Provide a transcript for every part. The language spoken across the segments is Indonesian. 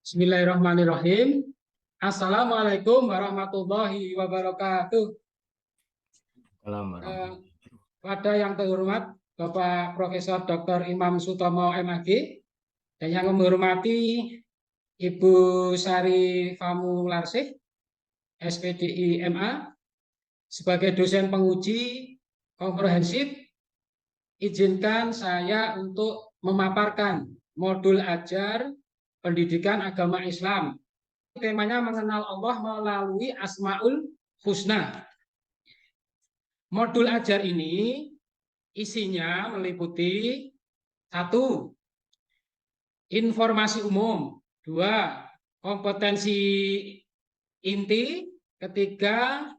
Bismillahirrahmanirrahim. Assalamualaikum warahmatullahi wabarakatuh. Eh, Pada yang terhormat Bapak Profesor Dr. Imam Sutomo MAG dan yang menghormati Ibu Sari Famularsih SPDI MA sebagai dosen penguji komprehensif, izinkan saya untuk memaparkan modul ajar pendidikan agama Islam. Temanya mengenal Allah melalui Asmaul Husna. Modul ajar ini isinya meliputi 1. Informasi umum, 2. Kompetensi inti, 3.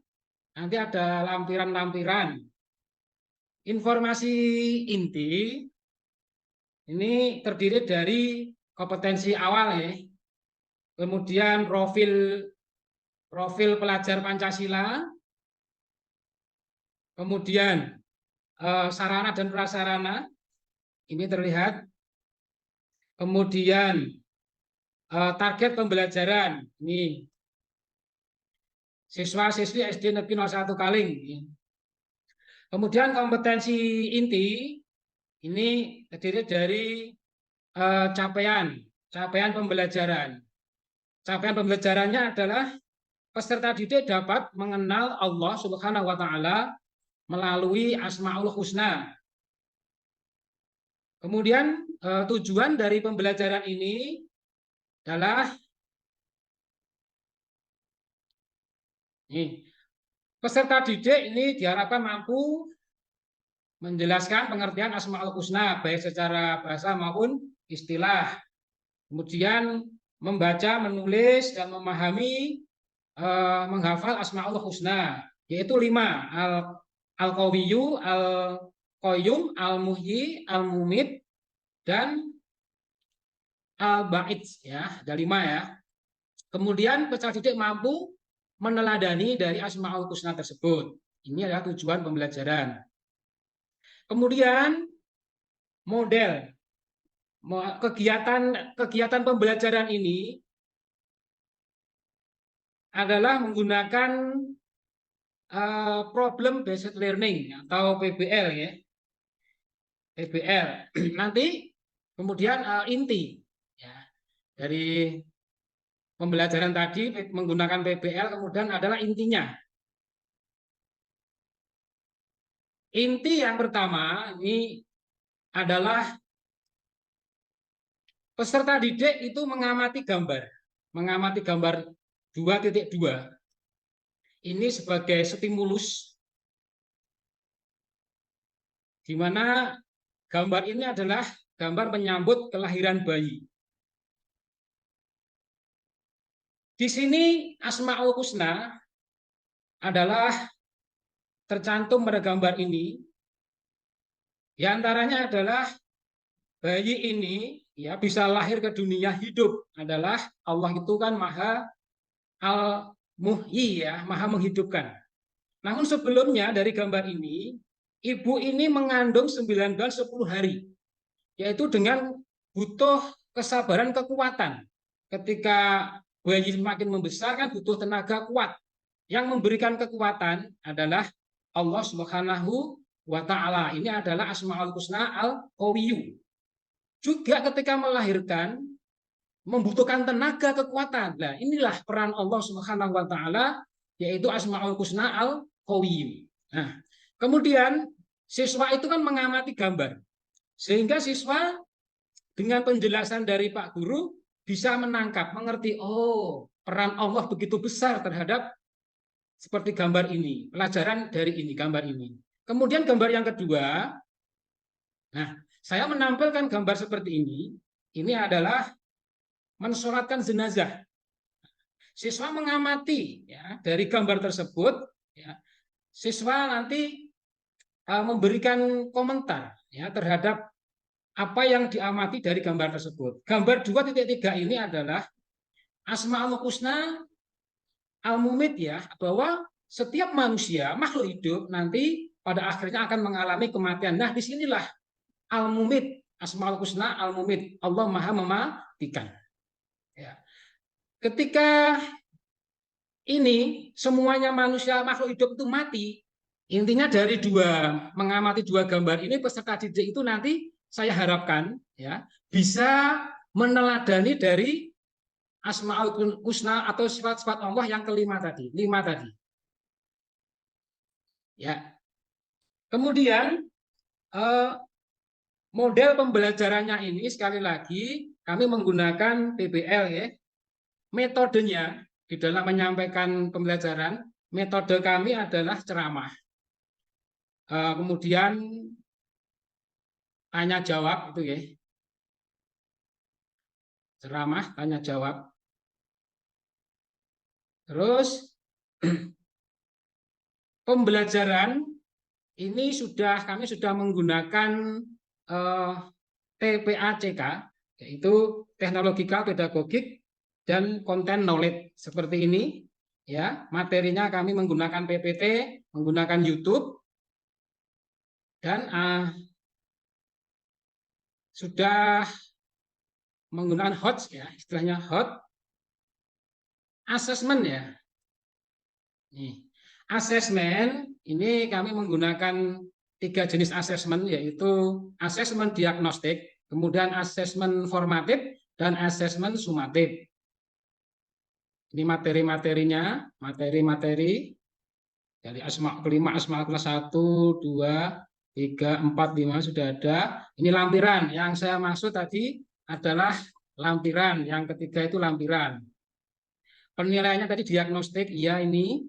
Nanti ada lampiran-lampiran. Informasi inti ini terdiri dari kompetensi awal ya. Kemudian profil pelajar Pancasila, kemudian sarana dan prasarana ini terlihat, kemudian target pembelajaran ini siswa-siswi SD Negeri 01 Kaling. Kemudian kompetensi inti ini terdiri dari capaian pembelajaran. Capaian pembelajarannya adalah peserta didik dapat mengenal Allah Subhanahu wa taala melalui Asmaul Husna. Kemudian tujuan dari pembelajaran ini adalah peserta didik ini diharapkan mampu menjelaskan pengertian Asmaul Husna baik secara bahasa maupun istilah. Kemudian membaca, menulis dan memahami, menghafal Asmaul Husna, yaitu 5: Al-Qawiyyu, Al-Qayyum, Al-Muhyi, Al-Mumit, dan Al-Ba'id ya, ada 5 ya. Kemudian peserta didik mampu meneladani dari Asmaul Husna tersebut. Ini adalah tujuan pembelajaran. Kemudian model kegiatan pembelajaran ini adalah menggunakan problem based learning atau PBL ya. PBL. Nanti kemudian inti ya, dari pembelajaran tadi menggunakan PBL kemudian adalah intinya. Inti yang pertama ini adalah peserta didik itu mengamati gambar 2.2. Ini sebagai stimulus di mana gambar ini adalah gambar menyambut kelahiran bayi. Di sini Asmaul Husna adalah tercantum pada gambar ini. Di antaranya adalah bayi ini ya bisa lahir ke dunia hidup, adalah Allah itu kan Maha Al-Muhyi ya, Maha menghidupkan. Namun sebelumnya dari gambar ini, ibu ini mengandung 9 bulan 10 hari. Yaitu dengan butuh kesabaran, kekuatan. Ketika bayi semakin membesar kan butuh tenaga kuat. Yang memberikan kekuatan adalah Allah Subhanahu wa taala. Ini adalah Asmaul Husna Al-Qawiyyu. Juga ketika melahirkan membutuhkan tenaga, kekuatan. Nah, inilah peran Allah Subhanahu wa taala, yaitu Asmaul Husna Al-Qawiyyu. Nah, kemudian siswa itu kan mengamati gambar. Sehingga siswa dengan penjelasan dari Pak Guru bisa menangkap, mengerti, oh, peran Allah begitu besar terhadap seperti gambar ini, pelajaran dari ini, gambar ini. Kemudian gambar yang kedua, nah, saya menampilkan gambar seperti ini adalah mensolatkan jenazah. Siswa mengamati ya, dari gambar tersebut, ya, siswa nanti memberikan komentar ya, terhadap apa yang diamati dari gambar tersebut. Gambar 2.3 ini adalah Asmaul Husna Al-Mumit ya, bahwa setiap manusia, makhluk hidup nanti pada akhirnya akan mengalami kematian. Nah, disinilah Al-Mumit, Asmaul Husna Al-Mumit, Allah Maha mematikan. Ya. ketika ini semuanya manusia makhluk hidup itu mati, intinya dari mengamati dua gambar ini peserta didik itu nanti saya harapkan ya bisa meneladani dari Asmaul Husna atau sifat-sifat Allah yang kelima tadi, 5 tadi. Ya. Kemudian model pembelajarannya ini sekali lagi kami menggunakan PBL ya. Metodenya di dalam menyampaikan pembelajaran, metode kami adalah ceramah. Kemudian tanya jawab itu ya. Ceramah, tanya jawab. Terus pembelajaran ini kami sudah menggunakan TPACK, yaitu Technological Pedagogik dan Content Knowledge seperti ini. Ya, materinya kami menggunakan PPT, menggunakan YouTube, dan sudah menggunakan HOT ya, istilahnya HOT. Assessment ya. Nih, asesmen ini kami menggunakan 3 jenis asesmen, yaitu asesmen diagnostik, kemudian asesmen formatif, dan asesmen sumatif. Ini materi-materinya, materi-materi dari kelima asma kelas 1, 2, 3, 4, 5 sudah ada. Ini lampiran, yang saya maksud tadi adalah lampiran, yang ketiga itu lampiran. Penilaiannya tadi diagnostik, iya ini.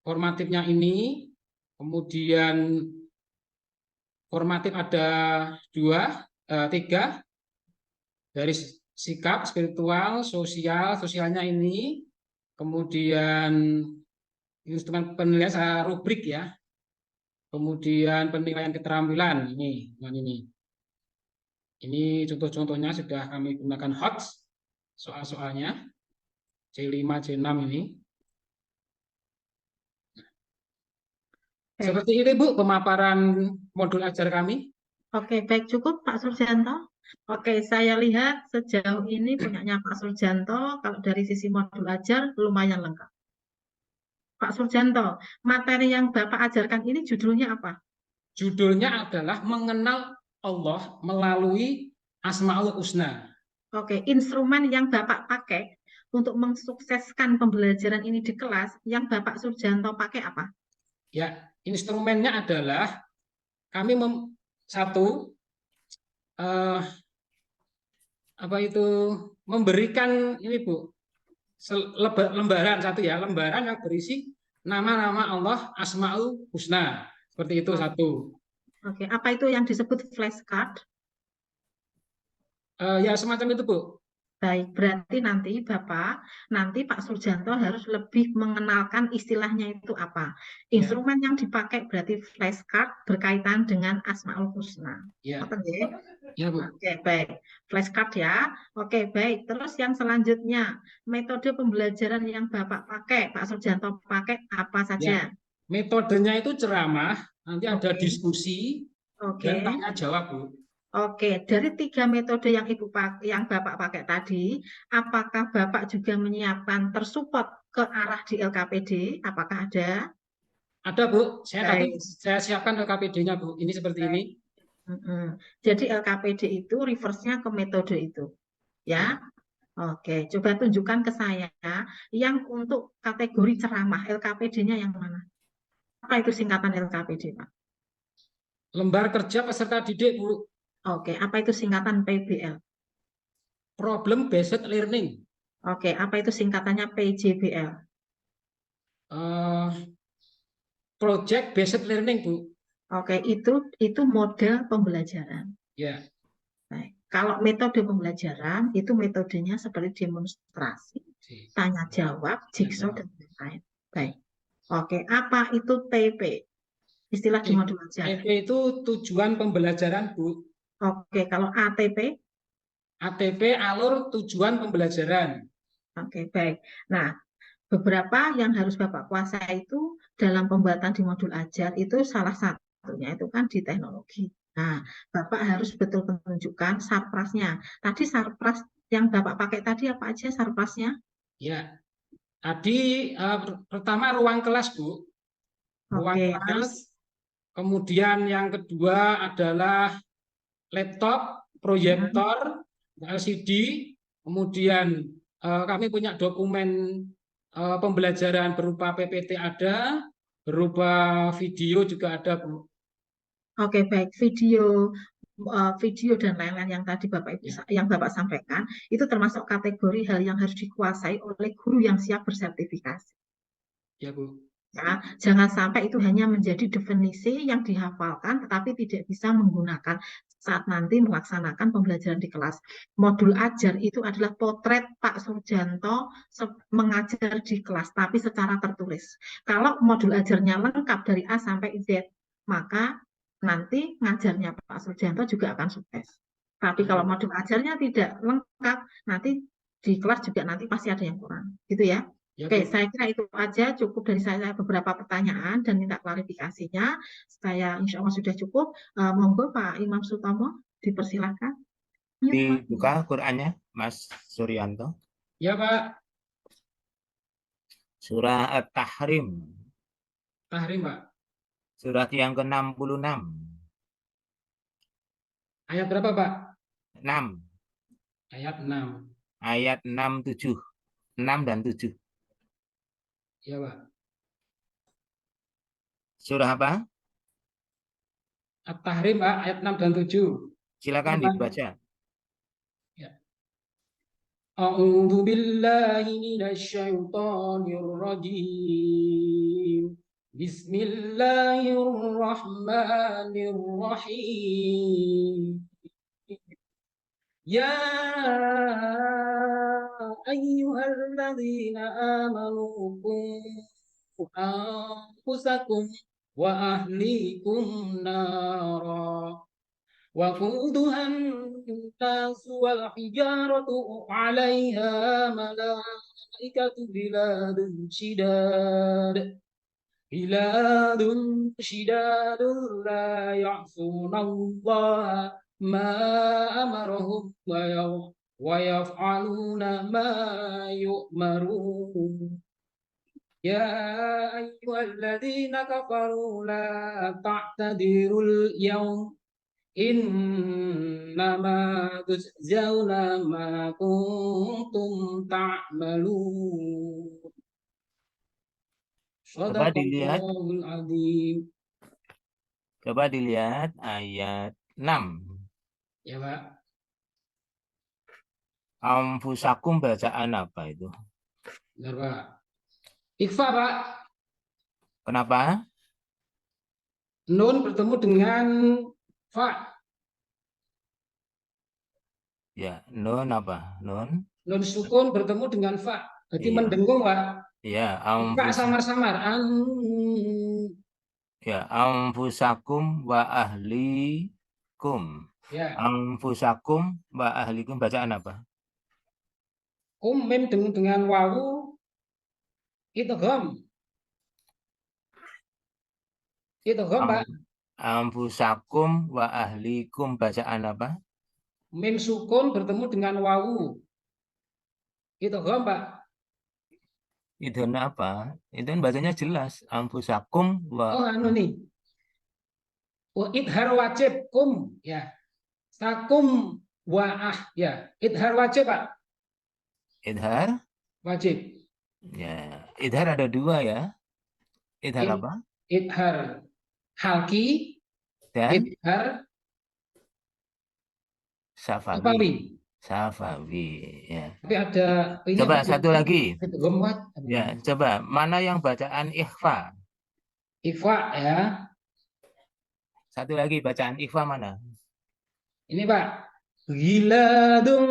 Formatifnya ini, kemudian formatif ada 3, dari sikap, spiritual, sosialnya ini, kemudian instrumen penilaian rubrik ya, kemudian penilaian keterampilan ini, ini contoh-contohnya sudah kami gunakan HOT soal-soalnya C5, C6 ini. Seperti ini Bu pemaparan modul ajar kami. Oke, baik, cukup Pak Surjanto. Oke, saya lihat sejauh ini punyanya Pak Surjanto kalau dari sisi modul ajar lumayan lengkap. Pak Surjanto, materi yang Bapak ajarkan ini judulnya apa? Judulnya adalah mengenal Allah melalui Asmaul Husna. Oke, instrumen yang Bapak pakai untuk mensukseskan pembelajaran ini di kelas, yang Bapak Surjanto pakai apa? Ya, instrumennya adalah kami memberikan ini Bu, lembaran satu ya, lembaran yang berisi nama-nama Allah Asmaul Husna. Seperti itu satu. Oke, apa itu yang disebut flashcard? Ya semacam itu Bu. Baik, berarti nanti Pak Surjanto harus lebih mengenalkan istilahnya itu apa. Instrumen yang dipakai berarti flashcard berkaitan dengan Asmaul Husna. Ya. Ya, Bu. Oke, baik. Flashcard ya. Oke, baik. Terus yang selanjutnya, metode pembelajaran yang Bapak pakai, Pak Surjanto pakai apa saja? Ya. Metodenya itu ceramah, nanti ada diskusi, dan tanya jawab, Bu. Oke, dari 3 metode yang Bapak pakai tadi, apakah Bapak juga menyiapkan tersupport ke arah di LKPD? Apakah ada? Ada, Bu. Saya siapkan LKPD-nya, Bu. Ini seperti ini. Jadi LKPD itu reverse-nya ke metode itu. Ya. Oke, coba tunjukkan ke saya yang untuk kategori ceramah, LKPD-nya yang mana? Apa itu singkatan LKPD, Pak? Lembar kerja peserta didik, Bu. Oke, apa itu singkatan PBL? Problem Based Learning. Oke, apa itu singkatannya PJBL? Project Based Learning, Bu. Oke, itu model pembelajaran. Ya. Baik. Kalau metode pembelajaran itu metodenya seperti demonstrasi, tanya jawab, jigsaw dan lain-lain. Baik. Oke, apa itu TP? Istilah di modul ajar. TP itu tujuan pembelajaran, Bu. Oke, kalau ATP? ATP alur tujuan pembelajaran. Oke, baik. Nah, beberapa yang harus Bapak kuasai itu dalam pembuatan di modul ajar itu salah satunya itu kan di teknologi. Nah, Bapak harus betul menunjukkan sarprasnya. Tadi sarpras Yang Bapak pakai tadi apa aja sarplasnya? Ya, tadi pertama ruang kelas, Bu. Ruang Oke, kelas. terus Kemudian yang kedua adalah laptop, mm, proyektor, LCD. Kemudian kami punya dokumen pembelajaran berupa PPT ada, berupa video juga ada, Bu. oke baik video dan lain-lain yang tadi Ya, yang Bapak sampaikan itu termasuk kategori hal yang harus dikuasai oleh guru yang siap bersertifikasi. ya, Bu. Ya, jangan sampai itu hanya menjadi definisi yang dihafalkan tetapi tidak bisa menggunakan saat nanti melaksanakan pembelajaran di kelas. Modul ajar itu adalah potret Pak Surjanto mengajar di kelas tapi secara tertulis. Kalau modul ajarnya lengkap dari A sampai Z, maka nanti ngajarnya Pak Surjanto juga akan sukses. Tapi Ya, kalau Bu. modul ajarnya tidak lengkap, nanti di kelas juga nanti pasti ada yang kurang. Gitu ya. Ya, Oke, Bu. saya kira itu aja cukup dari saya beberapa pertanyaan dan minta klarifikasinya. Saya insya Allah sudah cukup. Monggo Pak Imam Sutomo, dipersilakan. Mute, Pak. Dibuka Qurannya, Mas Suryanto. Ya, Pak. Surah At-Tahrim. Tahrim, Pak. Surat yang ke-66. Ayat berapa, Pak? 6. Ayat 6. Ayat 6, 7. 6 dan 7. Ya, Pak. Surah apa? At-Tahrim, Pak, ayat 6 dan 7. Silakan Ya, Pak. dibaca. Ya. A'udzu billahi minasyaitonir rajim. Bismillahirrahmanirrahim. Ya ayyuhalladzina amanu qu anfusakum wa ahlikum nara وقودها الناس والحجارة عليها ملائكة غلاد شداد لا يعصون الله ما أمرهم ويفعلون ما يؤمرون يا أيها الذين كفروا لا تعتذروا اليوم Innama tujzauna ma kuntum ta'malun. Coba dilihat. Shadaqallahul azim. Coba dilihat ayat 6. Ya, Pak. Anfusakum bacaan apa itu? Benar, Pak. Ikhfa, Pak. Kenapa? Nun bertemu dengan fa. Ya, nun apa? Nun. Nun sukun bertemu dengan fa. Jadi Iya. mendengung, Pak. Ya, Fa samar-samar. Ya, anfusakum wa ahlikum. Ya. Anfusakum wa ahlikum bacaan apa? Mim dengan wawu idgham. Idgham, Pak. Anfusakum wa ahlikum bacaan apa? Mim sukun bertemu dengan wawu. Idgham, Pak. Itu apa? Itu bacanya jelas. Anfusakum wa Oh, anu nih. Idhar wajib kum ya. Sakum wa ya. Idhar wajib, Pak. idhar. Wajib. Ya, idhar ada dua ya. Idhar apa? Idhar halki Dan idhar safawi. Safawi ya. Tapi ada ini Coba satu lagi. Ya, coba mana yang bacaan ikhfa? Ikhfa ya. Satu lagi bacaan ikhfa mana? Ini, Pak. Giladun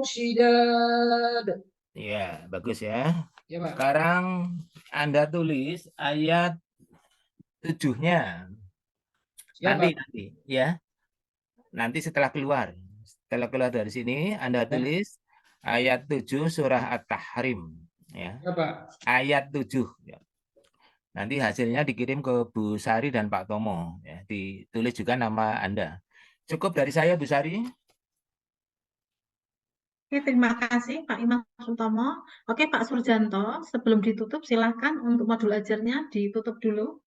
syidad. Ya, bagus ya. Ya, Pak. Sekarang Anda tulis ayat 7-nya. Nanti ya. Nanti setelah keluar dari sini Anda tulis ayat 7 surah At-Tahrim ya. Ya, Pak. Ayat 7 ya. Nanti hasilnya dikirim ke Bu Sari dan Pak Tomo ya. Ditulis juga nama Anda. Cukup dari saya Bu Sari. Oke, terima kasih Pak Imam Sutomo. Oke, Pak Surjanto, sebelum ditutup silakan untuk modul ajarnya ditutup dulu.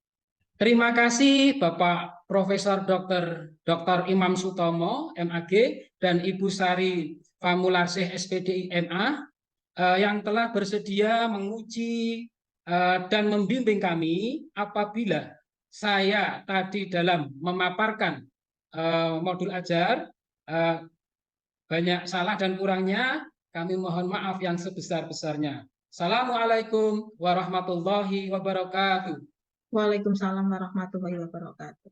Terima kasih Bapak Profesor Dr. Imam Sutomo, MAG, dan Ibu Sari Famularsih, SPDI, MA, yang telah bersedia menguji dan membimbing kami apabila saya tadi dalam memaparkan modul ajar banyak salah dan kurangnya, kami mohon maaf yang sebesar-besarnya. Assalamualaikum warahmatullahi wabarakatuh. Waalaikumsalam warahmatullahi wabarakatuh.